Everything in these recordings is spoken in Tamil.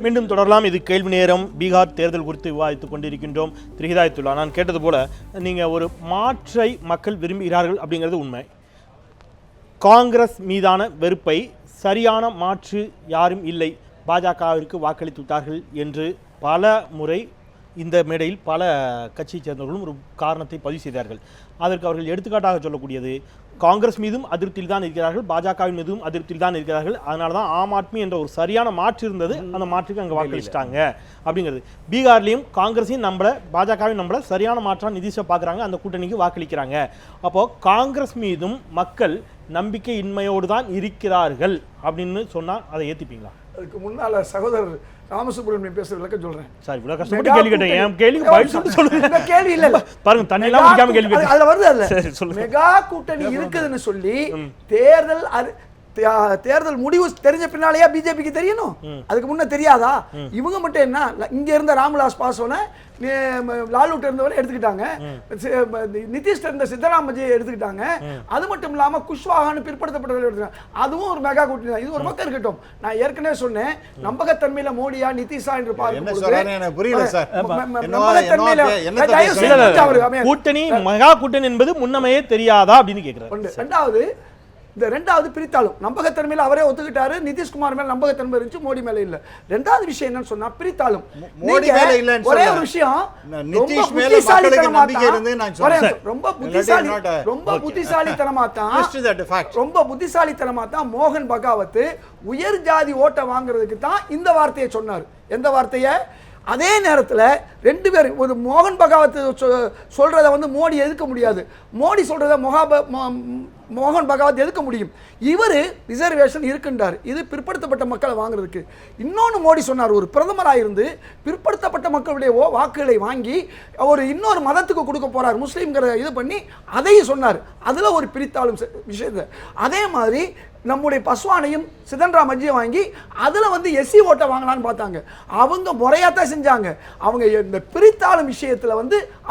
மீண்டும் தொடரலாம். இது கேள்வி நேரம். பீகார் தேர்தல் குறித்து விவாதித்துக் கொண்டிருக்கின்றோம். திரு ஹிதாயத்துல்லா, நான் கேட்டது போல நீங்கள் ஒரு மாற்றை மக்கள் விரும்புகிறார்கள் அப்படிங்கிறது உண்மை. காங்கிரஸ் மீதான வெறுப்பை சரியான மாற்று யாரும் இல்லை, பாஜகவிற்கு வாக்களித்து விட்டார்கள் என்று பல முறை இந்த மேடையில் பல கட்சியைச் சேர்ந்தவர்களும் ஒரு காரணத்தை பதிவு செய்தார்கள். அதற்கு அவர்கள் எடுத்துக்காட்டாக சொல்லக்கூடியது, காங்கிரஸ் மீதும் அதிருப்தியில் தான் இருக்கிறார்கள், பாஜகவின் மீதும் அதிருப்தியில் தான் இருக்கிறார்கள், அதனால தான் ஆம் ஆத்மி என்ற ஒரு சரியான மாற்று இருந்தது, அந்த மாற்றுக்கு அங்கே வாக்களிச்சிட்டாங்க அப்படிங்கிறது. பீகார்லேயும் காங்கிரஸையும் நம்மளை, பாஜகவையும் நம்மளை சரியான மாற்றாக நிதிஷை பார்க்குறாங்க, அந்த கூட்டணிக்கு வாக்களிக்கிறாங்க. அப்போது காங்கிரஸ் மீதும் மக்கள் நம்பிக்கை இன்மையோடு தான் இருக்கிறார்கள் அப்படின்னு சொன்னால் அதை ஏற்றுப்பீங்களா? அதுக்கு முன்னால் சகோதரர் ராமசுப்ரமணியம் பேசுற விளக்கம் சொல்றேன். சார், இவ்வளவு கஷ்டப்பட்டு கேள்வி கேட்டேன். என் கேள்விக்கு பதில் சொல்லிட்டு சொல்லுங்க. இந்த கேள்வி இல்ல பாருங்க, தண்ணி எல்லாம் குடிக்காம கேள்வி கேட்டேன். அதுல வருது. அதுல சரி, சொல்லுங்க. மெகா கூட்டணி இருக்குதுன்னு சொல்லி தேர்தல் முடிவு தெரிஞ்ச பின்னாலேயா பிஜேபிக்கு தெரியணும்? அதுக்கு முன்ன தெரியாதா? இவங்க மட்டும் என்ன, இங்க இருந்த ராம்விலாஸ் பாஸ்வானை லாலூட்ட இருந்தவரை எடுத்துக்கிட்டாங்க, நிதிஷ் இருந்த சித்தராமஜியை எடுத்துக்கிட்டாங்க, அது மட்டும் இல்லாம குஷ்வாகான்னு பிற்படுத்தப்பட்டவர்கள் எடுத்துக்காங்க. அதுவும் ஒரு மெகா கூட்டணி தான். இது ஒரு பக்கம் இருக்கட்டும். நான் ஏற்கனவே சொன்னேன், நம்பகத்தன்மையில மோடியா நிதிஷா என்று கூட்டணி மெகா கூட்டணி என்பது முன்னமையே தெரியாதா அப்படின்னு கேட்கிறேன். ரெண்டாவது பிரித்தாலும் நம்பகத்தன்மையில அவரே ஒத்துக்கிட்டாரு, நிதிஷ்குமார் மேல நம்பகத்தன்மை இருந்துச்சு, மோடி மேல இல்ல. ரெண்டாவது விஷயம் என்னன்னு சொன்னா, பிரித்தாலும் ஒரே ஒரு விஷயம், ரொம்ப புத்திசாலித்தனமா தான் மோகன் பகாவத் உயர் ஜாதி ஓட்ட வாங்குறதுக்கு தான் இந்த வார்த்தையை சொன்னார். எந்த வார்த்தையை? அதே நேரத்தில் ரெண்டு பேரும், ஒரு மோகன் பகாவத் சொல்றத மோடி எதிர்க்க முடியாது, மோடி சொல்றத மோகன் பகாவத் எதிர்க்க முடியும். இவர் ரிசர்வேஷன் இருக்குன்றார், இது பிற்படுத்தப்பட்ட மக்களை வாங்குறதுக்கு. இன்னொன்று மோடி சொன்னார், ஒரு பிரதமராக இருந்து பிற்படுத்தப்பட்ட மக்களுடைய வாக்குகளை வாங்கி ஒரு இன்னொரு மதத்துக்கு கொடுக்க போறார், முஸ்லீம்ங்கிற இது பண்ணி அதையும் சொன்னார். அதில் ஒரு பிரித்தாளும் விஷயத்தை. அதே மாதிரி நம்முடைய பஸ்வானையும் சிதன்ராமஜியை வாங்கி அதில் எஸ்சி ஓட்டை வாங்கலான்னு பார்த்தாங்க. அவங்க முறையாத்தான் செஞ்சாங்க. அவங்க இந்த பிரித்தாளும் விஷயத்தில்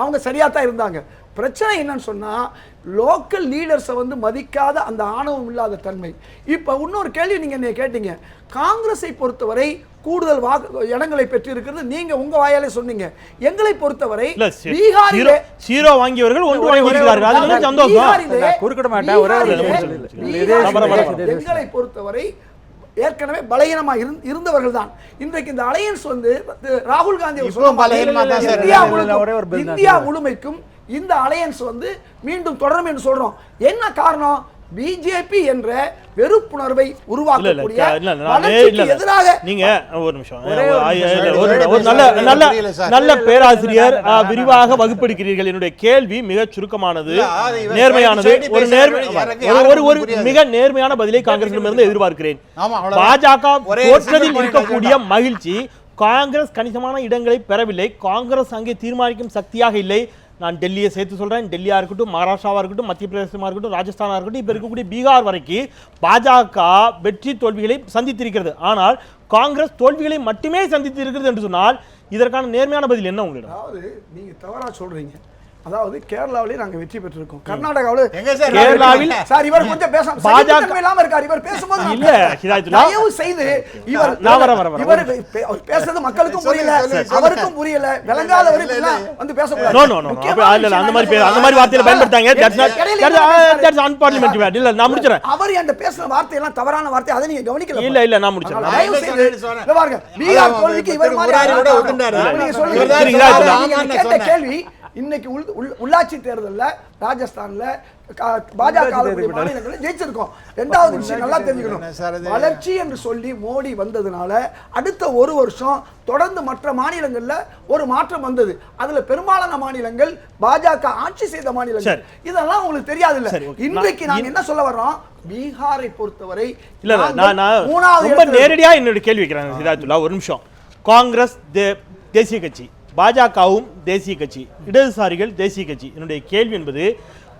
அவங்க சரியாத்தான் இருந்தாங்க. பிரச்சனை என்னன்னு சொன்னா, லோக்கல் லீடர்ஸை மதிக்காத அந்த ஆணவம் இல்லாத தன்மை. இப்ப இன்னொரு கேள்வி நீங்க கேட்டீங்க, காங்கிரஸை பொறுத்தவரை கூடுதல் இடங்களை பெற்று இருக்கிறது நீங்க உங்க வாயாலே சொன்னீங்க. எங்களை பொறுத்தவரை பீகாரிலே ஜீரோ வாங்கியவர்கள் ஒன்று வாங்கி இருக்கிறார்கள், அதுல சந்தோஷம். குறுக்கிட மாட்டேன். எங்களை பொறுத்தவரை ஏற்கனவே பலகீனமா இருந்தவர்கள் தான். இன்றைக்கு இந்த அலையன்ஸ் ராகுல் காந்தி இந்தியா முழுமைக்கும் இந்த அலையன்ஸ் மீண்டும் தொடரும் என்று சொல்றோம். என்ன காரணம்? பிஜேபி என்ற வெறுப்புணர்வை உருவாக்கக்கூடிய எதிராக. நீங்க ஒரு நிமிஷம், ஒரு நல்ல பேராசிரியர், விரிவாக வகுப்பெடுக்கிறீர்கள். என்னுடைய கேள்வி மிக சுருக்கமானது, நேர்மையானது. ஒரு மிக நேர்மையான பதிலை காங்கிரசிடமிருந்து எதிர்பார்க்கிறேன். பாஜக தோற்றத்தில் இருக்கக்கூடிய மகிழ்ச்சி, காங்கிரஸ் கணிசமான இடங்களை பெறவில்லை, காங்கிரஸ் அங்கே தீர்மானிக்கும் சக்தியாக இல்லை. நான் டெல்லியை சேர்த்து சொல்கிறேன், டெல்லியாக இருக்கட்டும், மகாராஷ்டிராவாக இருக்கட்டும், மத்திய பிரதேசமாக இருக்கட்டும், ராஜஸ்தானாக இருக்கட்டும், இப்போ இருக்கக்கூடிய பீகார் வரைக்கும் பாஜக வெற்றி தோல்விகளை சந்தித்திருக்கிறது. ஆனால் காங்கிரஸ் தோல்விகளை மட்டுமே சந்தித்திருக்கிறது என்று சொன்னால் இதற்கான நேர்மையான பதில் என்ன உங்களிடம்? அதாவது நீங்கள் தவறாக சொல்கிறீங்க. அதாவது கேரளாவிலே நாங்க வெற்றி பெற்றிருக்கோம், கர்நாடகாவில் சார் இவர் கொஞ்சம் பேசாம பாஜக இல்லாம இருக்கார். இவர் பேசும்போது இல்ல ஹிதாயத்துல்லா, தயவு செய்து இவர் பேசுறது மக்களுக்கும் புரியல, அவருக்கும் புரியல, விளங்காதவர் பேசக்கூடாது. நோ நோ நோ, அந்த மாதிரி வார்த்தையை பயன்படுத்தாங்க. That's unparliamentary word. இல்ல நான் முடிச்சறேன். அவர் என்கிட்ட பேசுற வார்த்தை எல்லாம் தவறான வார்த்தை, அதை நீங்க கவனிக்கல. இல்ல நான் முடிச்சறேன். தயவு செய்து பாருங்க, பீகார் தோல்விக்கு இவர் மாதிரி நீங்க சொல்லுங்க. கேட்ட கேள்வி, இன்னைக்கு உள்ளாட்சி தேர்தலில் ராஜஸ்தான்ல பாஜக ஜெயிச்சிருக்கோம். இரண்டாவது விஷயம் நல்லா தெரிஞ்சுக்கணும், வளர்ச்சி என்று சொல்லி மோடி வந்ததுனால அடுத்த ஒரு வருஷம் தொடர்ந்து மற்ற மாநிலங்கள்ல ஒரு மாற்றம் வந்தது. அதுல பெரும்பாலான மாநிலங்கள் பாஜக ஆட்சி செய்த மாநிலங்கள். இதெல்லாம் உங்களுக்கு தெரியாது இல்ல. இன்றைக்கு நாங்க என்ன சொல்ல வர்றோம், பீகாரை பொறுத்தவரை ரொம்ப நேரடியா என்னோட கேள்வி வைக்கிறாங்க ஹிதாயத்துல்லா. ஒரு நிமிஷம், காங்கிரஸ் தேசிய கட்சி, பாஜகவும் தேசிய கட்சி, இடதுசாரிகள் தேசிய கட்சி. என்னுடைய கேள்வி என்பது,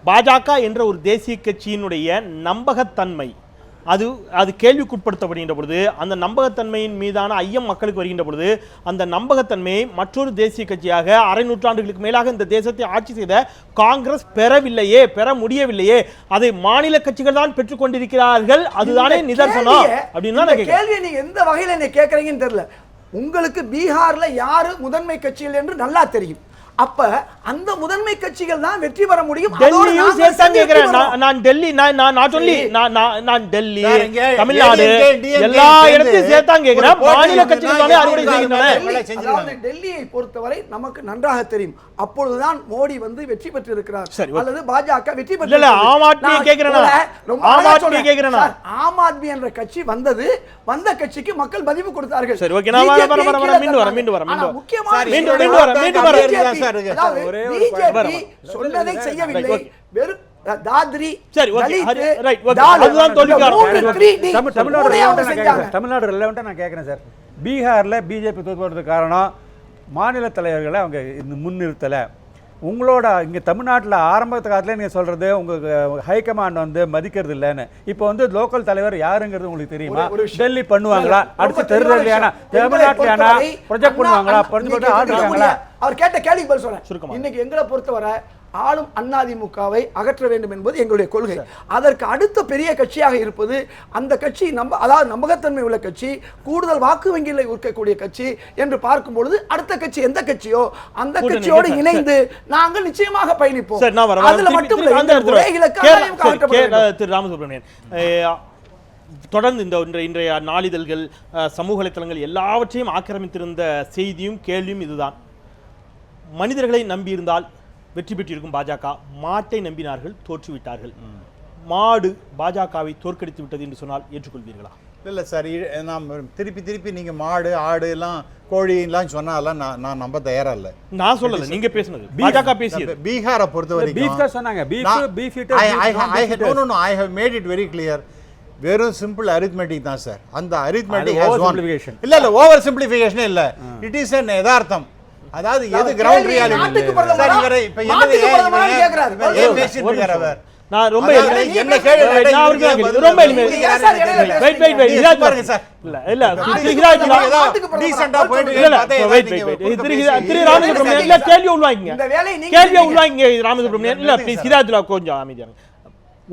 பாஜக என்ற ஒரு தேசிய கட்சியினுடைய நம்பகத்தன்மை அது கேள்விக்குட்படுத்தப்படுகின்ற பொழுது, அந்த நம்பகத்தன்மையின் மீதான ஐயம் மக்களுக்கு வருகின்ற பொழுது, அந்த நம்பகத்தன்மையை மற்றொரு தேசிய கட்சியாக அரை நூற்றாண்டுகளுக்கு மேலாக இந்த தேசத்தை ஆட்சி செய்த காங்கிரஸ் பெறவில்லையே, பெற முடியவில்லையே, அதை மாநில கட்சிகள் தான் பெற்றுக் கொண்டிருக்கிறார்கள். அதுதானே நிதர்சனம் அப்படின்னா கேள்வி நீங்க எந்த வகையில என்ன கேட்கறீங்கன்னு தெரியல. உங்களுக்கு பீகார்ல யாரு முதன்மை கட்சிகள் என்று நல்லா தெரியும். அப்ப அந்த முதன்மை கட்சிகள் தான் வெற்றி பெற முடியும். டெல்லியும் சேர்த்தா கேக்குறேன். நான் டெல்லி not only நான் டெல்லி தமிழ்நாடு எல்லா இடத்தையும் சேர்த்தா கேக்குறேன். மாநில கட்சிகள் தானே அறுவடை செய்கின்றன. டெல்லியை பொறுத்தவரை நமக்கு நன்றாக தெரியும். அப்பொழுதுதான் மோடி வந்து வெற்றி பெற்று இருக்கிறார் அல்லது பாஜக வெற்றி பெற்று. இல்ல ஆம் ஆத்மி கேக்குறேன். ஆம் ஆத்மி கேக்குறேன். ஆம் ஆத்மி என்ற கட்சி வந்த கட்சிக்கு மக்கள் பதிவு கொடுத்தார்கள். சரி ஓகே, நான் மீண்டும் வரேன். சொன்னதை செய்யவில்லை. வெறும் தாத்ரி சரி ஓகே ரைட் ஓகே, அதுதான் தோல்விக்காரன். தமிழ்நாடு ரெலவெண்டா நான் கேட்குறேன் சார். பீகாரில் பிஜேபி தோற்று காரணம் மாநில தலைவர்களை அவங்க முன்னிறுத்தலை. உங்களோட இங்கே தமிழ்நாட்டில் ஆரம்ப காலத்தில் நீங்கள் சொல்கிறது உங்கள் ஹைகமாண்ட் வந்து மதிக்கிறது இல்லைன்னு. இப்போ வந்து லோக்கல் தலைவர் யாருங்கிறது உங்களுக்கு தெரியுமா? டெல்லி பண்ணுவாங்களா? அடுத்த தெருவில் தமிழ்நாட்டில் ப்ரொஜெக்ட் பண்ணுவாங்களா? ஆடுறாங்களா? அவர் கேட்ட கேள்விக்கு பதில் சொல்றேன். இன்னைக்கு எங்களை பொறுத்தவரை ஆளும் அதிமுகவை அகற்ற வேண்டும் என்பது எங்களுடைய கொள்கை. அதற்கு அடுத்த பெரிய கட்சியாக இருப்பது அந்த கட்சி அதாவது நம்பகத்தன்மை உள்ள கட்சி, கூடுதல் வாக்கு வங்கியில் இருக்கக்கூடிய கட்சி என்று பார்க்கும் பொழுது அடுத்த கட்சி எந்த கட்சியோ அந்த கட்சியோடு இணைந்து நாங்கள் நிச்சயமாக பயணிப்போம். அதுல மட்டும் திரு ராமசுப்ரமணியன், தொடர்ந்து இன்றைய நாளிதழ்கள் சமூக வலைத்தளங்கள் எல்லாவற்றையும் ஆக்கிரமித்திருந்த செய்தியும் கேள்வியும் இதுதான். மனிதர்களை நம்பியிருந்தால் வெற்றி பெற்றிருக்கும் பாஜக, மாட்டை நம்பினார்கள், தோற்றுவிட்டார்கள். மாடு பாஜகவை தோற்கடித்து விட்டது என்று சொன்னால் ஏற்றுக்கொள்வீர்களா? இல்லை சார், நாம் திருப்பி நீங்கள் மாடு ஆடு எல்லாம் கோழி எல்லாம் சொன்னாலாம் நான் நம்ப தயாரா இல்லை. நான் சொல்லல, நீங்க பேசுனது பாஜக பேசியது. பீகாரை பொறுத்த வரைக்கும் சொன்னாங்க I have made it very clear. வெறும் சிம்பிள் அரித்மெட்டிக் தான் சார். அந்த அரித்மெட்டிக் இல்ல ஓவர் சிம்பிளிஃபிகேஷன் இல்ல, இட் இஸ் an யதார்த்தம். அதாவது எது கிரவுண்ட் ரியாலிட்டி சார். இவரை இப்ப என்னது ஏன் பேசிட்டு இருக்காரு? நான் ரொம்ப என்ன கேள்வி ரொம்ப வெயிட் பாருங்க சார். இல்ல டீசன்ட்டா போயிட்டு திரு ராமசுப்ரமணியன் இல்ல கேள்வி உள்வாங்கிங்க ராமசுப்ரமணியன் இல்ல ப்ளீஸ் ஹிதாயத்துல்லா கொஞ்சம் அமைதியாக.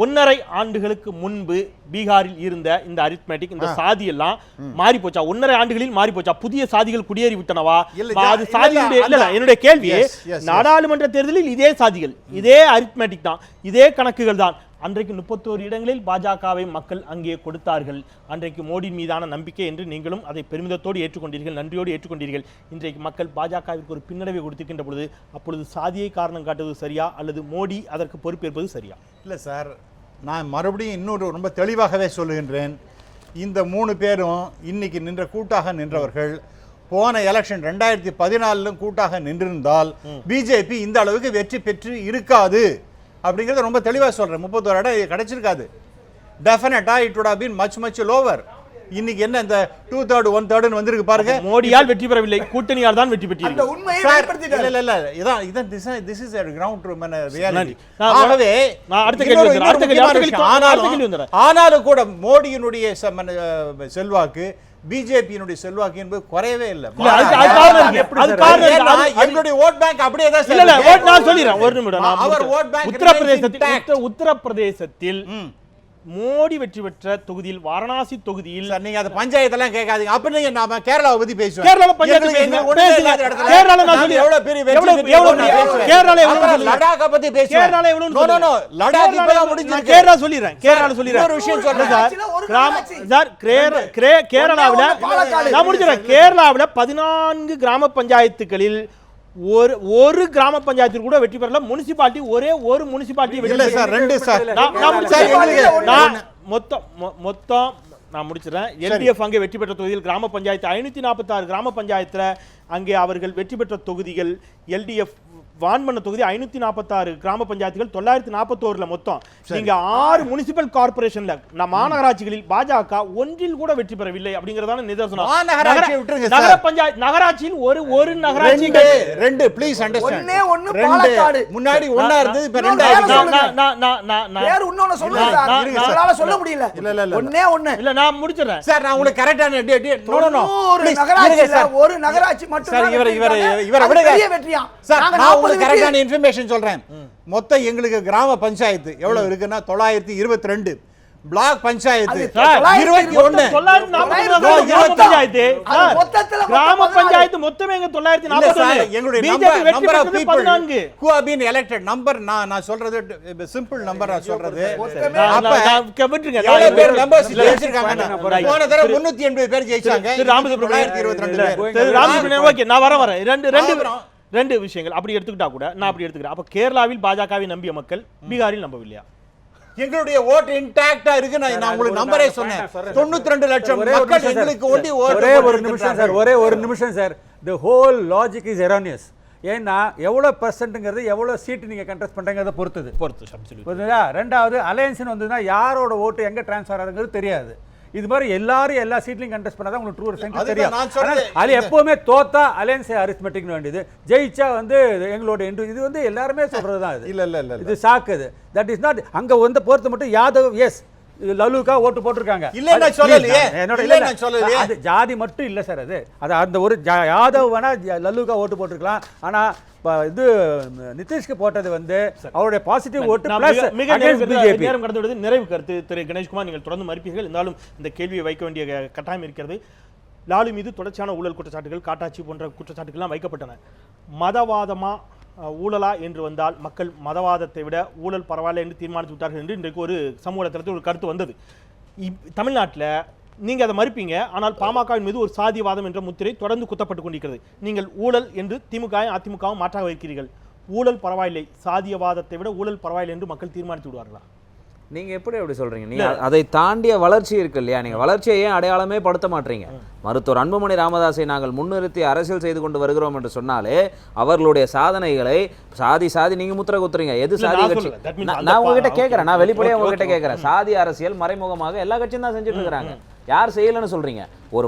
1.5 ஆண்டுகளுக்கு முன்பு பீகாரில் இருந்த இந்த அரித்மெட்டிக், இந்த சாதி எல்லாம் மாறி போச்சா? 1.5 ஆண்டுகளில் மாறி போச்சா? புதிய சாதிகள் குடியேறி விட்டனவா? அது சாதிகளுடைய இல்ல என்னுடைய கேள்வி, நாடாளுமன்ற தேர்தலில் இதே சாதிகள், இதே அரித்மெட்டிக் தான், இதே கணக்குகள் தான். அன்றைக்கு 31 இடங்களில் பாஜகவை மக்கள் அங்கே கொடுத்தார்கள். அன்றைக்கு மோடி மீதான நம்பிக்கை என்று நீங்களும் அதை பெருமிதத்தோடு ஏற்றுக்கொண்டீர்கள், நன்றியோடு ஏற்றுக்கொண்டீர்கள். இன்றைக்கு மக்கள் பாஜகவிற்கு ஒரு பின்னடைவை கொடுத்திருக்கின்ற பொழுது அப்பொழுது சாதியை காரணம் காட்டுவது சரியா அல்லது மோடி அதற்கு பொறுப்பேற்பது சரியா? இல்லை சார், நான் மறுபடியும் இன்னொரு ரொம்ப தெளிவாகவே சொல்லுகின்றேன். இந்த 3 பேரும் இன்னைக்கு கூட்டாக நின்றவர்கள் போன எலெக்ஷன் 2014 கூட்டாக நின்றிருந்தால் பிஜேபி இந்த அளவுக்கு வெற்றி பெற்று இருக்காது அப்படிங்கிறத ரொம்ப தெளிவாக சொல்கிறேன். 31 இடம் கிடைச்சிருக்காது. டெஃபினட்டா it would have been much lower. இன்னைக்கு என்ன இந்த 2/3 1/3 வந்திருக்கு பாருங்க. மோடியால் வெற்றி பெறவில்லை, கூட்டணியால் தான் வெற்றி பெற்றிருக்கு. அந்த உண்மையை வெளிப்படுத்திட்டார். இல்ல இதான் this is a ground truth reality. ஆகவே நான் அடுத்த கேள்வி ஆனாலும் கூட மோடியினுடைய செல்வாக்கு பிஜேபியினுடைய செல்வாக்கு என்பது குறையவே இல்லை. எங்களுடைய ஓட் பேங்க் அப்படியே தான். இல்ல ஓட் நான் சொல்லிறேன் ஒரு நிமிடம். உத்தரப்பிரதேசத்தில் மோடி வெற்றி பெற்ற தொகுதியில், வாரணாசி தொகுதியில் நீங்க அந்த பஞ்சாயத்து எல்லாம் கேட்காதீங்க. அப்ப நீங்க நாம கேரளாவை பத்தி பேசுவோம். கேரளால பஞ்சாயத்து கேரளால நான் சொல்லி எவ்வளவு பெரிய கேரளால எவ்வளவு லடாக்க பத்தி பேசுவோம். கேரளால எவ்வளவு நோ லடாக் இப்பதான் முடிஞ்சு. கேரளா சொல்லிறேன் ஒரு விஷயம் சொல்றேன் சார். கேரளாவுல நான் முடிச்சிறேன். கேரளாவுல 14 கிராம பஞ்சாயத்துகளில் ஒரு கிராம பஞ்சாயத்தில் கூட வெற்றி பெறல. முனிசிபாலிட்டி ஒரே ஒரு முனிசிபாலிட்டி வெற்றி இல்ல சார், 2 சார். மொத்தம் நான் முடிச்சிடறேன். எல்டிஎஃப் அங்கே வெற்றி பெற்ற தொகுதியில் கிராம பஞ்சாயத்து 546 கிராம பஞ்சாயத்துல அங்கே அவர்கள் வெற்றி பெற்ற தொகுதிகள் எல்டிஎஃப் வான் பண்ண தொகுதி 546 கிராம பஞ்சாயத்துகள் 941 மொத்தம். நீங்க 6 முனிசிபல் கார்பரேஷன்ல மாநகராட்சிகளில் பாஜக ஒன்றில் கூட வெற்றி பெறவில்லை அப்படிங்கறதான நிதர்சனம். நகர பஞ்சாயத்து நகராட்சியில் ஒரு நகராட்சி 2 ப்ளீஸ் அண்டர்ஸ்டாண்ட். ஒண்ணே பாலக்காடு முன்னாடி ஒண்ணா இருந்தது, இப்ப 2 ஆயிடுச்சு. வேற இன்னொன்னு சொல்லுங்க சார், உங்களால சொல்ல முடியல. ஒண்ணே இல்ல நான் முடிச்சறேன் சார். நான் உங்களுக்கு கரெக்ட்டான நோ ஒரு நகராட்சில ஒரு நகராட்சி மட்டும் சார். இவர விடுங்க வெற்றியா சார். நான் உங்களுக்கு கரெக்ட்டான இன்ஃபர்மேஷன் சொல்றேன். மொத்தம் எங்களுக்கு கிராம பஞ்சாயத்து எவ்வளவு இருக்குன்னா 922. பிளாக் பஞ்சாயத்து அது சார், 21 கிராம பஞ்சாயத்து அது மொத்தத்துல கிராம 14. பஞ்சாயத்து மொத்தமே எங்க 941 எங்களுடைய பிஜேபி வெற்றி number of பெற்றது people 14 who have been elected number நான் சொல்றது சிம்பிள் நம்பர் நான் சொல்றது விட்டுருங்க. எவ்வளவு பேர் members இல்ல, ஜெயிச்சிருக்காங்க போன தடவை 380 பேர் ஜெயிச்சாங்க திரு ராமசுப்ரமணியன் 922 பேர் திரு ராமசுப்ரமணியன் ஓகே நான் வரேன் ரெண்டு விஷயங்கள் அப்படி எடுத்துக்கிட்டா கூட நான் அப்படி எடுத்துக்கிறேன். அப்ப கேரளாவில் பாஜகவை நம்பிய மக்கள் பீகாரில் நம்பவில்லையா? எங்களுடைய ஓட்டு இன்டாக்டா இருக்கு. நான் உங்களுக்கு நம்பரே சொன்னேன். 92 லட்சம் மக்கள் எங்களுக்கு ஓட்டி ஒரு நிமிஷம் சார், ஒரே ஒரு நிமிஷம் sir. the whole logic is erroneous. ஏன்னா எவ்வளோ பர்சன்ட்டுங்கிறது எவ்வளோ சீட்டு நீங்கள் கண்டெஸ்ட் பண்ணுறங்கிறத புரியுதா? ரெண்டாவது அலையன்ஸ்னு வந்ததுன்னா யாரோட ஓட்டு எங்கே ட்ரான்ஸ்ஃபர் ஆகுதுங்கிறது தெரியாது. இது மாதிரி எல்லாரும் எல்லா சீட்லையும் கண்டெஸ்ட் பண்ணாதான் உங்களுக்கு ட்ரூ சென்ட் தெரியும். அது எப்பவுமே தோத்தா அலையன்ஸ் அரித்மெட்டிக் வேண்டியது, ஜெயிச்சா வந்து எங்களோட இது வந்து எல்லாருமே சொல்றது தான். இல்ல இது சாக்குது. That is not. அங்க வந்து பொறுத்த மட்டும் யாதவ் எஸ் லலுக்கா ஓட்டு போட்டிருக்காங்க. அது ஜாதி மட்டும் இல்ல சார். அது அந்த ஒரு யாதவ் வேணா லலுக்கா ஓட்டு போட்டிருக்கலாம். ஆனா இது நிதிஷ்க்கு போட்டது வந்து அவருடைய பாசிட்டிவ் ஓட்டு பிளஸ் நேரம் கடந்து விடுது. நிறைவு கருத்து திரு கணேஷ்குமார், நீங்கள் தொடர்ந்து மறுப்பீர்கள். இருந்தாலும் இந்த கேள்வியை வைக்க வேண்டிய கட்டாயம் இருக்கிறது. லாலு மீது தொடர்ச்சியான ஊழல் குற்றச்சாட்டுகள், காட்டாட்சி போன்ற குற்றச்சாட்டுகள்லாம் வைக்கப்பட்டன. மதவாதமா ஊழலா என்று வந்தால் மக்கள் மதவாதத்தை விட ஊழல் பரவாயில்ல என்று தீர்மானித்து விட்டார்கள் என்று இன்றைக்கு ஒரு சமூக தளத்தில் ஒரு கருத்து வந்தது. தமிழ்நாட்டில் நீங்க அதை மறுப்பீங்க, ஆனால் பாமகவின் மீது ஒரு சாதியவாதம் என்ற முத்திரை தொடர்ந்து குத்தப்பட்டு கொண்டிருக்கிறது. நீங்கள் ஊழல் என்று திமுகவும் அதிமுகவும் மாற்றாக வைக்கிறீர்கள். ஊழல் பரவாயில்லை, சாதியவாதத்தை விட ஊழல் பரவாயில்லை என்று மக்கள் தீர்மானித்து விடுவார்களா? நீங்க எப்படி அப்படி சொல்றீங்க? நீங்க அதை தாண்டிய வளர்ச்சி இருக்கு இல்லையா? நீங்க வளர்ச்சியை ஏன் அடையாளமே படுத்த மாட்டீங்க? மருத்துவர் அன்புமணி ராமதாஸை நாங்கள் முன்னிறுத்தி அரசியல் செய்து கொண்டு வருகிறோம் என்று சொன்னாலே அவர்களுடைய சாதனைகளை சாதி நீங்க முத்திர குத்துறீங்க. எது சாதி கட்சி? நான் உங்ககிட்ட கேட்கறேன், நான் வெளிப்படையா உங்ககிட்ட கேட்கறேன். சாதி அரசியல் மறைமுகமாக எல்லா கட்சியும் தான் செஞ்சுட்டு இருக்கிறாங்க. யார் செய்யலன்னு சொல்றீங்க? ஒரு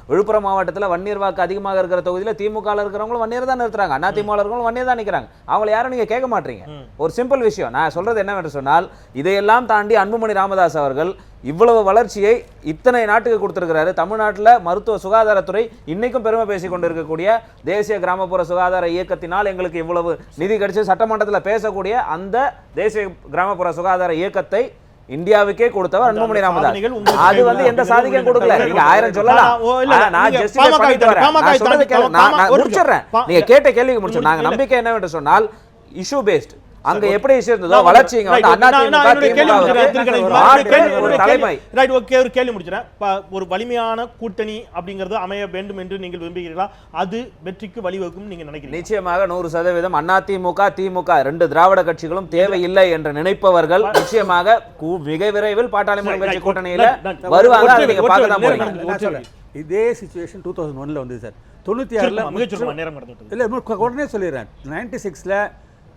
விழுப்புரம் மாவட்டத்தில் வன்னியர் வாக்கு அதிகமாக இருக்கிற தொகுதியில் திமுக இருக்கிறவங்களும் வன்னியர் தான் நிறுத்துறாங்க, அண்ணா திமுக இருக்கிறவங்களும் வன்னியர் தான் நிற்கிறாங்க. அவங்களை யாரும் நீங்க கேட்க மாட்டீங்க. ஒரு சிம்பிள் விஷயம் நான் சொல்றது என்னவென்று சொன்னால், இதையெல்லாம் தாண்டி அன்புமணி ராமதாஸ் அவர்கள் இவ்வளவு வளர்ச்சியை இத்தனை நாட்டுக்கு கொடுத்திருக்கிறாரு. தமிழ்நாட்டில் மருத்துவ சுகாதாரத்துறை இன்னைக்கும் பெருமை பேசிக் கொண்டிருக்கக்கூடிய தேசிய கிராமப்புற சுகாதார இயக்கத்தினால் எங்களுக்கு இவ்வளவு நிதி கிடைச்சு சட்டமன்றத்தில் பேசக்கூடிய அந்த தேசிய கிராமப்புற சுகாதார இயக்கத்தை இந்தியாவுக்கே கொடுத்தவர் அன்புமணி ராமதாஸ். அது வந்து எந்த சாதிக்கும் கொடுக்கல. நீங்க 1000 சொல்லலாம், நான் ஜஸ்டிஃபை பண்ணிட்டு வரேன். நான் சொல்றது கேளுங்க, நான் முடிச்சிடுறேன். நீங்க கேட்ட கேள்விக்கு முடிச்சு. நாங்க நம்பிக்கை என்னவென்று சொன்னால் இஷ்யூ பேஸ்ட். அங்க எப்படி இஷ்யூ இருந்ததோ வளர்ச்சி இங்க வந்து ஒரு கேள்வி முடிச்சிடறேன். ஒரு வலிமையான கூட்டணி அப்படிங்கிறது அமைய வேண்டும் என்று நீங்கள் விரும்புகிறீர்களா? அது வெற்றிக்கு வழிவகுக்கும் நீங்க நினைக்கிறீங்க? நிச்சயமாக 100% அதிமுக திமுக 2 திராவிட கட்சிகளும் தேவையில்லை என்று நினைப்பவர்கள் நிச்சயமாக மிக விரைவில் பாட்டாளி மக்கள் கட்சி கூட்டணியில வருவாங்க. நீங்க பார்க்க தான் போறீங்க. இதே சிச்சுவேஷன் 2001ல வந்து சார் 96ல இல்ல உடனே சொல்லிடுறேன். 96ல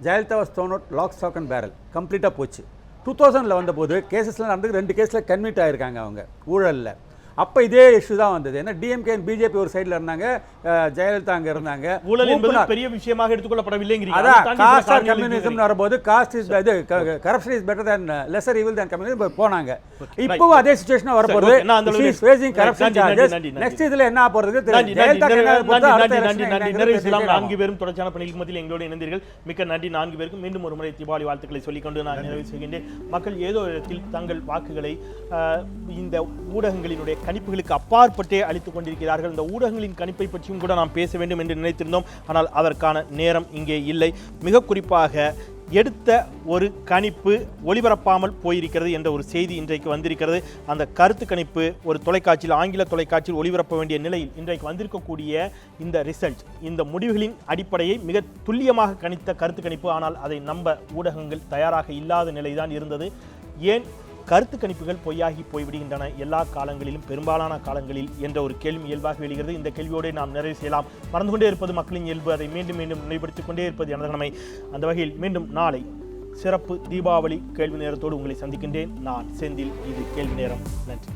Jayalalithaa was thrown out lock stock and barrel கம்ப்ளீட்டாக போச்சு. 2000ல வந்தபோது கேசஸ்லாம் நடந்து 2 கேஸில் கன்விட் ஆகிருக்காங்க அவங்க ஊழலில். அப்போ இதே இஷ்யூ தான் வந்தது. ஏன்னா டிஎம்கே பிஜேபி ஒரு சைடில் இருந்தாங்க, ஜெயலலிதா அங்கே இருந்தாங்க. ஊழல் என்பது பெரிய விஷயமாக எடுத்துக்கொள்ளப்படவில்லைங்கிறீங்க. அதான் காஸ்ட் ஆர் கம்யூனிசம் வரும்போது காஸ்ட் இஸ் இது corruption is better than lesser evil than communism போனாங்க. இப்போவும் அதே சிச்சுவேஷனாக வரப்போகுது. Facing corruption charges. நெக்ஸ்ட் இதில் என்ன போகிறது? ஜெயலலிதா 4 பேரும் தொடர்ச்சியான பணிகளுக்கு மத்தியில் எங்களோடு இணைந்தீர்கள். மிக்க நன்றி 4 பேருக்கும். மீண்டும் ஒரு முறை தீபாவளி வாழ்த்துக்களை சொல்லிக்கொண்டு நான் நிறைவு செய்கின்றேன். மக்கள் ஏதோ இடத்தில் தங்கள் வாக்குகளை இந்த ஊடகங்களினுடைய கணிப்புகளுக்கு அப்பாற்பட்டே அளித்துக் கொண்டிருக்கிறார்கள். இந்த ஊடகங்களின் கணிப்பை பற்றியும் கூட நாம் பேச வேண்டும் என்று நினைத்திருந்தோம், ஆனால் அதற்கான நேரம் இங்கே இல்லை. மிக குறிப்பாக எடுத்த ஒரு கணிப்பு ஒளிபரப்பாமல் போயிருக்கிறது என்ற ஒரு செய்தி இன்றைக்கு வந்திருக்கிறது. அந்த கருத்து கணிப்பு ஒரு தொலைக்காட்சியில், ஆங்கில தொலைக்காட்சியில் ஒளிபரப்ப வேண்டிய நிலையில் இன்றைக்கு வந்திருக்கக்கூடிய இந்த ரிசல்ட், இந்த முடிவுகளின் அடிப்படையை மிக துல்லியமாக கணித்த கருத்து கணிப்பு. ஆனால் அதை நம்ப ஊடகங்கள் தயாராக இல்லாத நிலைதான் இருந்தது. ஏன் கருத்து கணிப்புகள் பொய்யாகி போய்விடுகின்றன எல்லா காலங்களிலும், பெரும்பாலான காலங்களில் என்ற ஒரு கேள்வி இயல்பாக வெளிகிறது. இந்த கேள்வியோடு நாம் நிறைவு செய்யலாம். மறந்து கொண்டே இருப்பது மக்களின் இயல்பு, அதை மீண்டும் மீண்டும் நினைவுபடுத்திக் கொண்டே இருப்பது எனது கடமை. அந்த வகையில் மீண்டும் நாளை சிறப்பு தீபாவளி கேள்வி நேரத்தோடு உங்களை சந்திக்கின்றேன். நான் செந்தில். இது கேள்வி நேரம். நன்றி.